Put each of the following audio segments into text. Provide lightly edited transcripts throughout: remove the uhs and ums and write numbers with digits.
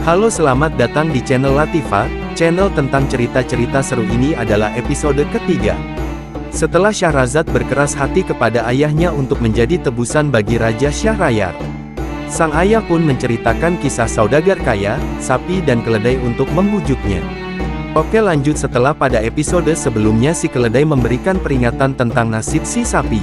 Halo, selamat datang di channel Latifah, channel tentang cerita-cerita seru. Ini adalah episode ketiga. Setelah Syahrazad berkeras hati kepada ayahnya untuk menjadi tebusan bagi Raja Syahrayar, sang ayah pun menceritakan kisah saudagar kaya, sapi dan keledai untuk membujuknya. Oke, lanjut. Setelah pada episode sebelumnya si keledai memberikan peringatan tentang nasib si sapi.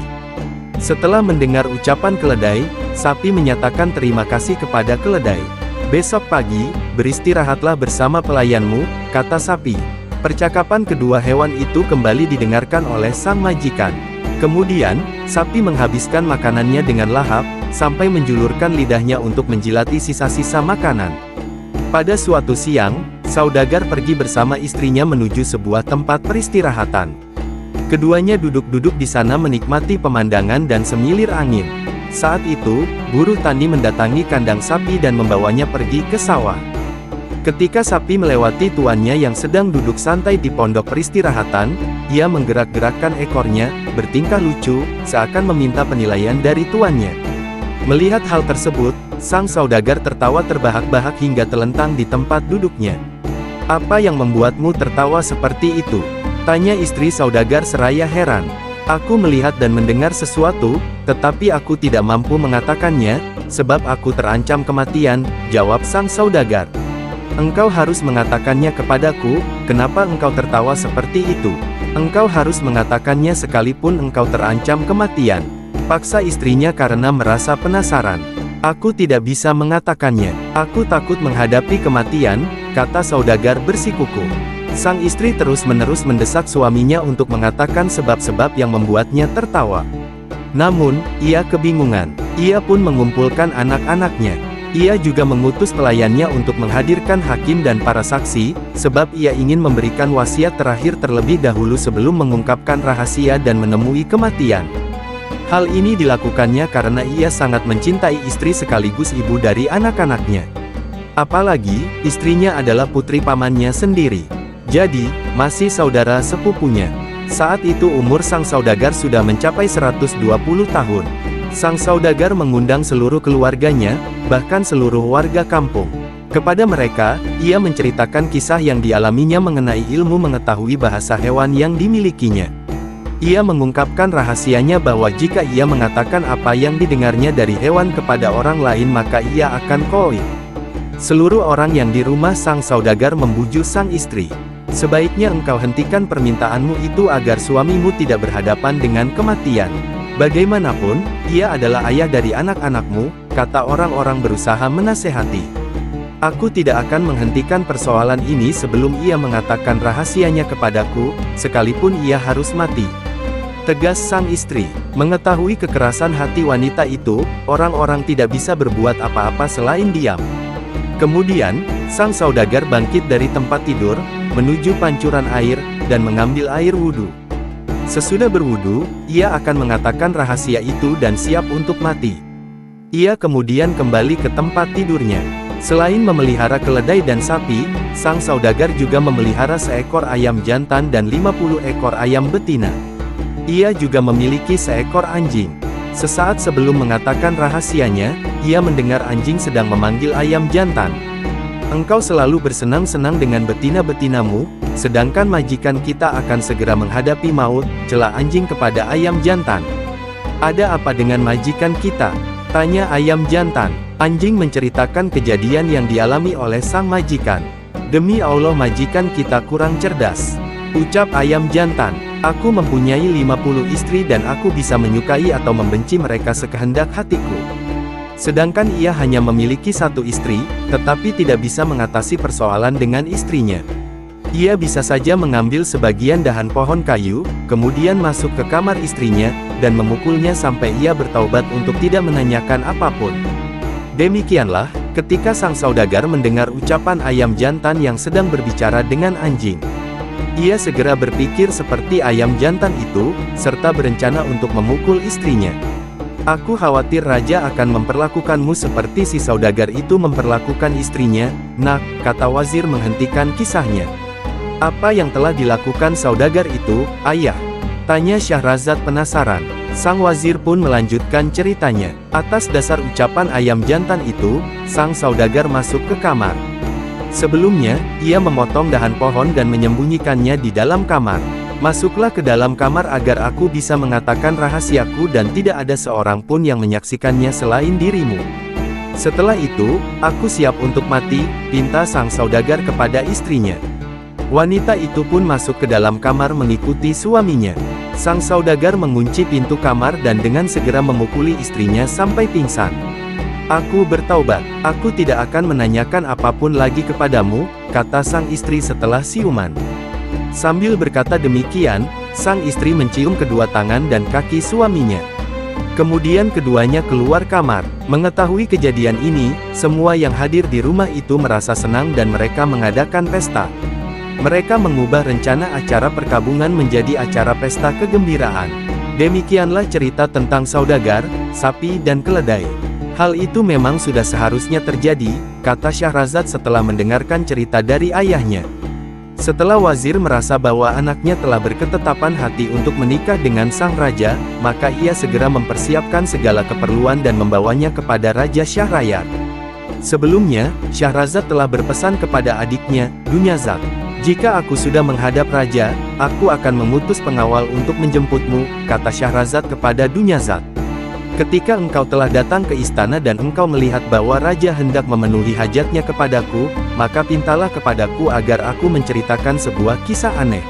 Setelah mendengar ucapan keledai, sapi menyatakan terima kasih kepada keledai. Besok pagi, beristirahatlah bersama pelayanmu, kata sapi. Percakapan kedua hewan itu kembali didengarkan oleh sang majikan. Kemudian, sapi menghabiskan makanannya dengan lahap, sampai menjulurkan lidahnya untuk menjilati sisa-sisa makanan. Pada suatu siang, saudagar pergi bersama istrinya menuju sebuah tempat peristirahatan. Keduanya duduk-duduk di sana menikmati pemandangan dan semilir angin. Saat itu, buruh tani mendatangi kandang sapi dan membawanya pergi ke sawah. Ketika sapi melewati tuannya yang sedang duduk santai di pondok peristirahatan, ia menggerak-gerakkan ekornya, bertingkah lucu, seakan meminta penilaian dari tuannya. Melihat hal tersebut, sang saudagar tertawa terbahak-bahak hingga telentang di tempat duduknya. "Apa yang membuatmu tertawa seperti itu?" tanya istri saudagar seraya heran. "Aku melihat dan mendengar sesuatu, tetapi aku tidak mampu mengatakannya, sebab aku terancam kematian," jawab sang saudagar. "Engkau harus mengatakannya kepadaku. Kenapa engkau tertawa seperti itu? Engkau harus mengatakannya sekalipun engkau terancam kematian," paksa istrinya karena merasa penasaran. "Aku tidak bisa mengatakannya. Aku takut menghadapi kematian," kata saudagar bersikukuh. Sang istri terus-menerus mendesak suaminya untuk mengatakan sebab-sebab yang membuatnya tertawa. Namun, ia kebingungan. Ia pun mengumpulkan anak-anaknya. Ia juga mengutus pelayannya untuk menghadirkan hakim dan para saksi, sebab ia ingin memberikan wasiat terakhir terlebih dahulu sebelum mengungkapkan rahasia dan menemui kematian. Hal ini dilakukannya karena ia sangat mencintai istri sekaligus ibu dari anak-anaknya. Apalagi, istrinya adalah putri pamannya sendiri. Jadi, masih saudara sepupunya. Saat itu umur sang saudagar sudah mencapai 120 tahun. Sang saudagar mengundang seluruh keluarganya, bahkan seluruh warga kampung. Kepada mereka, ia menceritakan kisah yang dialaminya mengenai ilmu mengetahui bahasa hewan yang dimilikinya. Ia mengungkapkan rahasianya bahwa jika ia mengatakan apa yang didengarnya dari hewan kepada orang lain maka ia akan koi. Seluruh orang yang di rumah sang saudagar membujuk sang istri. "Sebaiknya engkau hentikan permintaanmu itu agar suamimu tidak berhadapan dengan kematian. Bagaimanapun, ia adalah ayah dari anak-anakmu," kata orang-orang berusaha menasehati. "Aku tidak akan menghentikan persoalan ini sebelum ia mengatakan rahasianya kepadaku, sekalipun ia harus mati," tegas sang istri. Mengetahui kekerasan hati wanita itu, orang-orang tidak bisa berbuat apa-apa selain diam. Kemudian, sang saudagar bangkit dari tempat tidur, menuju pancuran air, dan mengambil air wudhu. Sesudah berwudhu, ia akan mengatakan rahasia itu dan siap untuk mati. Ia kemudian kembali ke tempat tidurnya. Selain memelihara keledai dan sapi, sang saudagar juga memelihara seekor ayam jantan dan 50 ekor ayam betina. Ia juga memiliki seekor anjing. Sesaat sebelum mengatakan rahasianya, ia mendengar anjing sedang memanggil ayam jantan. "Engkau selalu bersenang-senang dengan betina-betinamu, sedangkan majikan kita akan segera menghadapi maut," cela anjing kepada ayam jantan. "Ada apa dengan majikan kita?" tanya ayam jantan. Anjing menceritakan kejadian yang dialami oleh sang majikan. "Demi Allah, majikan kita kurang cerdas," ucap ayam jantan. "Aku mempunyai 50 istri dan aku bisa menyukai atau membenci mereka sekehendak hatiku. Sedangkan ia hanya memiliki satu istri, tetapi tidak bisa mengatasi persoalan dengan istrinya. Ia bisa saja mengambil sebagian dahan pohon kayu, kemudian masuk ke kamar istrinya, dan memukulnya sampai ia bertaubat untuk tidak menanyakan apapun." Demikianlah, ketika sang saudagar mendengar ucapan ayam jantan yang sedang berbicara dengan anjing. Ia segera berpikir seperti ayam jantan itu, serta berencana untuk memukul istrinya. "Aku khawatir raja akan memperlakukanmu seperti si saudagar itu memperlakukan istrinya, nak," kata wazir menghentikan kisahnya. "Apa yang telah dilakukan saudagar itu, ayah?" tanya Syahrazad penasaran. Sang wazir pun melanjutkan ceritanya. Atas dasar ucapan ayam jantan itu, sang saudagar masuk ke kamar. Sebelumnya, ia memotong dahan pohon dan menyembunyikannya di dalam kamar. Masuklah ke dalam kamar agar aku bisa mengatakan rahasiaku dan tidak ada seorang pun yang menyaksikannya selain dirimu. Setelah itu, aku siap untuk mati, pinta sang saudagar kepada istrinya. Wanita itu pun masuk ke dalam kamar mengikuti suaminya. Sang saudagar mengunci pintu kamar dan dengan segera memukuli istrinya sampai pingsan. Aku bertaubat, aku tidak akan menanyakan apapun lagi kepadamu, kata sang istri setelah siuman. Sambil berkata demikian, sang istri mencium kedua tangan dan kaki suaminya. Kemudian keduanya keluar kamar. Mengetahui kejadian ini, semua yang hadir di rumah itu merasa senang dan mereka mengadakan pesta. Mereka mengubah rencana acara perkabungan menjadi acara pesta kegembiraan. Demikianlah cerita tentang saudagar, sapi dan keledai. Hal itu memang sudah seharusnya terjadi, kata Syahrazad setelah mendengarkan cerita dari ayahnya. Setelah wazir merasa bahwa anaknya telah berketetapan hati untuk menikah dengan sang raja, maka ia segera mempersiapkan segala keperluan dan membawanya kepada Raja Syahrayar. Sebelumnya, Syahrazad telah berpesan kepada adiknya, Dunyazad, "Jika aku sudah menghadap raja, aku akan mengutus pengawal untuk menjemputmu," kata Syahrazad kepada Dunyazad. "Ketika engkau telah datang ke istana dan engkau melihat bahwa raja hendak memenuhi hajatnya kepadaku, maka pintalah kepadaku agar aku menceritakan sebuah kisah aneh.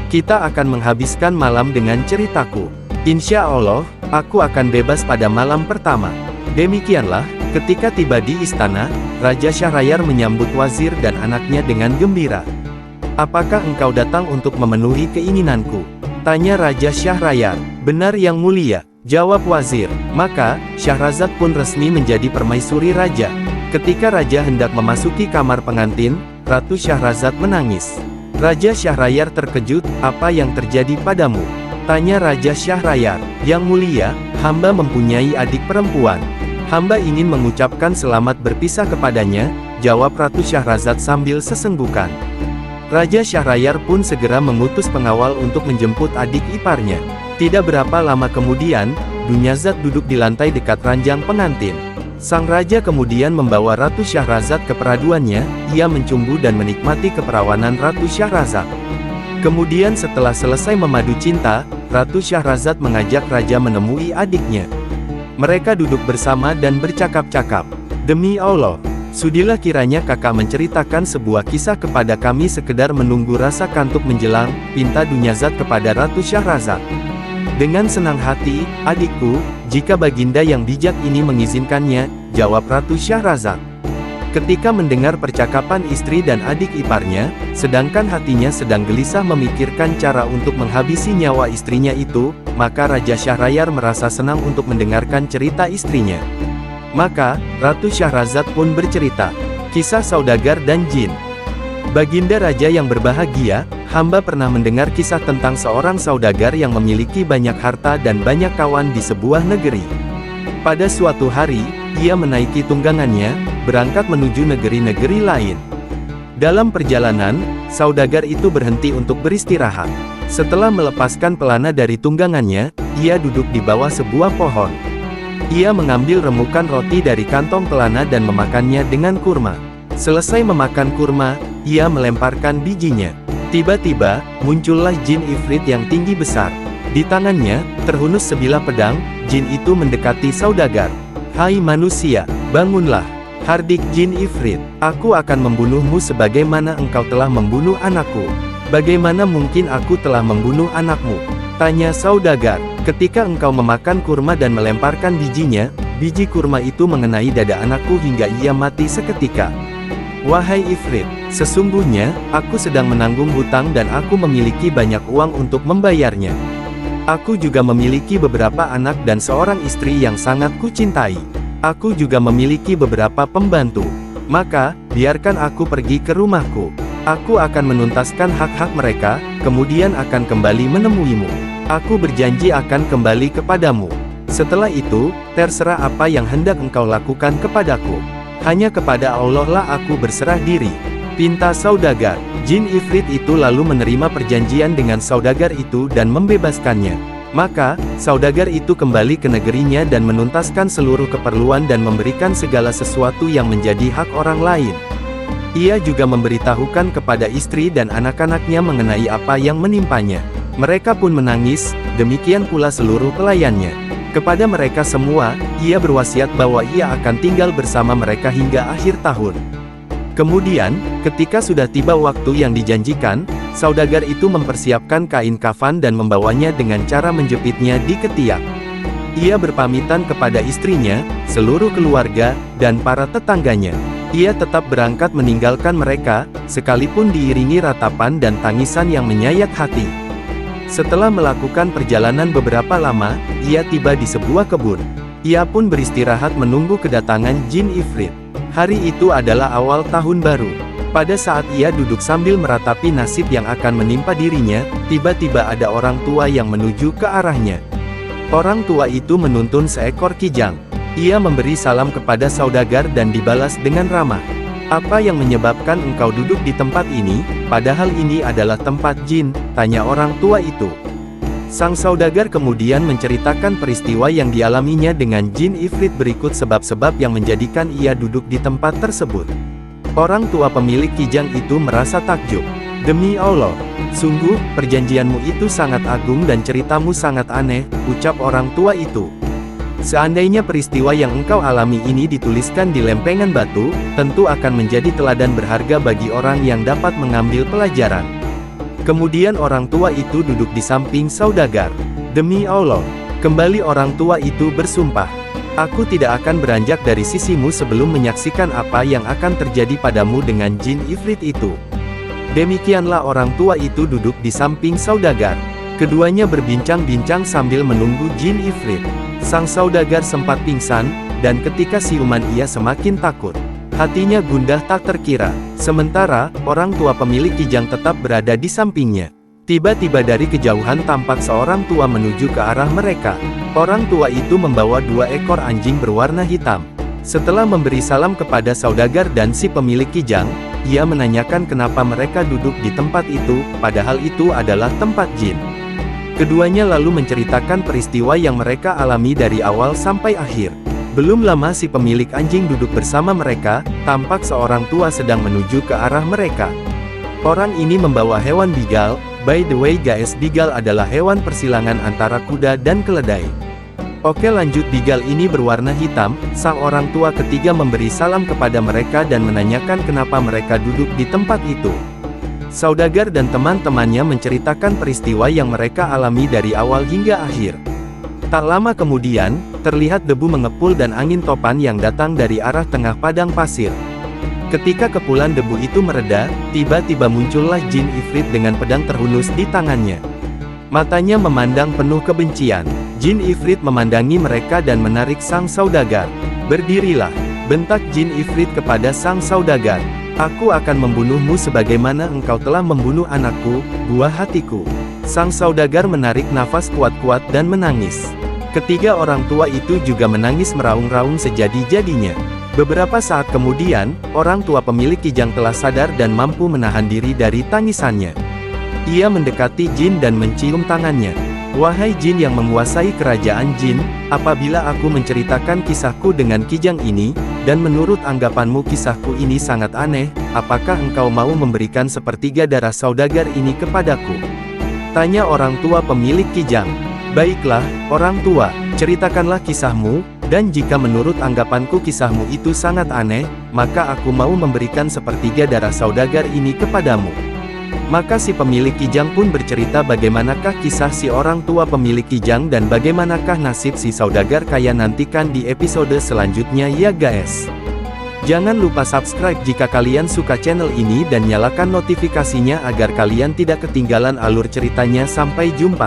Kita akan menghabiskan malam dengan ceritaku. Insya Allah, aku akan bebas pada malam pertama." Demikianlah, ketika tiba di istana, Raja Syahrayar menyambut wazir dan anaknya dengan gembira. "Apakah engkau datang untuk memenuhi keinginanku?" tanya Raja Syahrayar. "Benar yang mulia," jawab wazir. Maka, Syahrazad pun resmi menjadi permaisuri raja. Ketika raja hendak memasuki kamar pengantin, Ratu Syahrazad menangis. Raja Syahrayar terkejut, "Apa yang terjadi padamu?" tanya Raja Syahrayar. "Yang mulia, hamba mempunyai adik perempuan. Hamba ingin mengucapkan selamat berpisah kepadanya," jawab Ratu Syahrazad sambil sesenggukan. Raja Syahrayar pun segera mengutus pengawal untuk menjemput adik iparnya. Tidak berapa lama kemudian, Dunyazad duduk di lantai dekat ranjang pengantin. Sang raja kemudian membawa Ratu Syahrazad ke peraduannya, ia mencumbu dan menikmati keperawanan Ratu Syahrazad. Kemudian setelah selesai memadu cinta, Ratu Syahrazad mengajak raja menemui adiknya. Mereka duduk bersama dan bercakap-cakap. "Demi Allah, sudilah kiranya kakak menceritakan sebuah kisah kepada kami sekedar menunggu rasa kantuk menjelang," pinta Dunyazad kepada Ratu Syahrazad. "Dengan senang hati, adikku, jika baginda yang bijak ini mengizinkannya," jawab Ratu Syahrazad. Ketika mendengar percakapan istri dan adik iparnya, sedangkan hatinya sedang gelisah memikirkan cara untuk menghabisi nyawa istrinya itu, maka Raja Syahrayar merasa senang untuk mendengarkan cerita istrinya. Maka, Ratu Syahrazad pun bercerita, kisah saudagar dan jin. "Baginda raja yang berbahagia, hamba pernah mendengar kisah tentang seorang saudagar yang memiliki banyak harta dan banyak kawan di sebuah negeri. Pada suatu hari, ia menaiki tunggangannya, berangkat menuju negeri-negeri lain. Dalam perjalanan, saudagar itu berhenti untuk beristirahat. Setelah melepaskan pelana dari tunggangannya, ia duduk di bawah sebuah pohon. Ia mengambil remukan roti dari kantong pelana dan memakannya dengan kurma. Selesai memakan kurma, ia melemparkan bijinya. Tiba-tiba, muncullah jin ifrit yang tinggi besar. Di tangannya, terhunus sebilah pedang. Jin itu mendekati saudagar. "Hai manusia, bangunlah. Hardik jin ifrit, aku akan membunuhmu sebagaimana engkau telah membunuh anakku." "Bagaimana mungkin aku telah membunuh anakmu?" tanya saudagar. "Ketika engkau memakan kurma dan melemparkan bijinya, biji kurma itu mengenai dada anakku hingga ia mati seketika. Wahai ifrit, sesungguhnya, aku sedang menanggung hutang dan aku memiliki banyak uang untuk membayarnya. Aku juga memiliki beberapa anak dan seorang istri yang sangat kucintai. Aku juga memiliki beberapa pembantu. Maka, biarkan aku pergi ke rumahku. Aku akan menuntaskan hak-hak mereka, kemudian akan kembali menemuimu. Aku berjanji akan kembali kepadamu. Setelah itu, terserah apa yang hendak engkau lakukan kepadaku. Hanya kepada Allah lah aku berserah diri," pinta saudagar. Jin ifrit itu lalu menerima perjanjian dengan saudagar itu dan membebaskannya. Maka, saudagar itu kembali ke negerinya dan menuntaskan seluruh keperluan dan memberikan segala sesuatu yang menjadi hak orang lain. Ia juga memberitahukan kepada istri dan anak-anaknya mengenai apa yang menimpanya. Mereka pun menangis, demikian pula seluruh pelayannya. Kepada mereka semua, ia berwasiat bahwa ia akan tinggal bersama mereka hingga akhir tahun. Kemudian, ketika sudah tiba waktu yang dijanjikan, saudagar itu mempersiapkan kain kafan dan membawanya dengan cara menjepitnya di ketiak. Ia berpamitan kepada istrinya, seluruh keluarga, dan para tetangganya. Ia tetap berangkat meninggalkan mereka, sekalipun diiringi ratapan dan tangisan yang menyayat hati. Setelah melakukan perjalanan beberapa lama, ia tiba di sebuah kebun. Ia pun beristirahat menunggu kedatangan jin ifrit. Hari itu adalah awal tahun baru. Pada saat ia duduk sambil meratapi nasib yang akan menimpa dirinya, tiba-tiba ada orang tua yang menuju ke arahnya. Orang tua itu menuntun seekor kijang. Ia memberi salam kepada saudagar dan dibalas dengan ramah. "Apa yang menyebabkan engkau duduk di tempat ini, padahal ini adalah tempat jin?" tanya orang tua itu. Sang saudagar kemudian menceritakan peristiwa yang dialaminya dengan jin ifrit berikut sebab-sebab yang menjadikan ia duduk di tempat tersebut. Orang tua pemilik kijang itu merasa takjub. "Demi Allah, sungguh, perjanjianmu itu sangat agung dan ceritamu sangat aneh," ucap orang tua itu. "Seandainya peristiwa yang engkau alami ini dituliskan di lempengan batu, tentu akan menjadi teladan berharga bagi orang yang dapat mengambil pelajaran." Kemudian orang tua itu duduk di samping saudagar. "Demi Allah," kembali orang tua itu bersumpah, "aku tidak akan beranjak dari sisimu sebelum menyaksikan apa yang akan terjadi padamu dengan jin ifrit itu." Demikianlah orang tua itu duduk di samping saudagar. Keduanya berbincang-bincang sambil menunggu jin ifrit. Sang saudagar sempat pingsan, dan ketika siuman ia semakin takut. Hatinya gundah tak terkira. Sementara, orang tua pemilik kijang tetap berada di sampingnya. Tiba-tiba dari kejauhan tampak seorang tua menuju ke arah mereka. Orang tua itu membawa 2 ekor anjing berwarna hitam. Setelah memberi salam kepada saudagar dan si pemilik kijang, ia menanyakan kenapa mereka duduk di tempat itu, padahal itu adalah tempat jin. Keduanya lalu menceritakan peristiwa yang mereka alami dari awal sampai akhir. Belum lama si pemilik anjing duduk bersama mereka, tampak seorang tua sedang menuju ke arah mereka. Orang ini membawa hewan bigal. By the way guys, bigal adalah hewan persilangan antara kuda dan keledai. Oke lanjut, bigal ini berwarna hitam. Sang orang tua ketiga memberi salam kepada mereka dan menanyakan kenapa mereka duduk di tempat itu. Saudagar dan teman-temannya menceritakan peristiwa yang mereka alami dari awal hingga akhir. Tak lama kemudian, terlihat debu mengepul dan angin topan yang datang dari arah tengah padang pasir. Ketika kepulan debu itu mereda, tiba-tiba muncullah jin ifrit dengan pedang terhunus di tangannya. Matanya memandang penuh kebencian. Jin ifrit memandangi mereka dan menarik sang saudagar. "Berdirilah," bentak jin ifrit kepada sang saudagar. "Aku akan membunuhmu sebagaimana engkau telah membunuh anakku, buah hatiku." Sang saudagar menarik nafas kuat-kuat dan menangis. Ketiga orang tua itu juga menangis meraung-raung sejadi-jadinya. Beberapa saat kemudian, orang tua pemilik kijang telah sadar dan mampu menahan diri dari tangisannya. Ia mendekati jin dan mencium tangannya. "Wahai jin yang menguasai kerajaan jin, apabila aku menceritakan kisahku dengan kijang ini, dan menurut anggapanmu kisahku ini sangat aneh, apakah engkau mau memberikan sepertiga darah saudagar ini kepadaku?" tanya orang tua pemilik kijang. "Baiklah, orang tua, ceritakanlah kisahmu, dan jika menurut anggapanku kisahmu itu sangat aneh, maka aku mau memberikan sepertiga darah saudagar ini kepadamu." Maka si pemilik kijang pun bercerita bagaimanakah kisah si orang tua pemilik kijang dan bagaimanakah nasib si saudagar kaya. Nantikan di episode selanjutnya ya guys. Jangan lupa subscribe jika kalian suka channel ini dan nyalakan notifikasinya agar kalian tidak ketinggalan alur ceritanya. Sampai jumpa.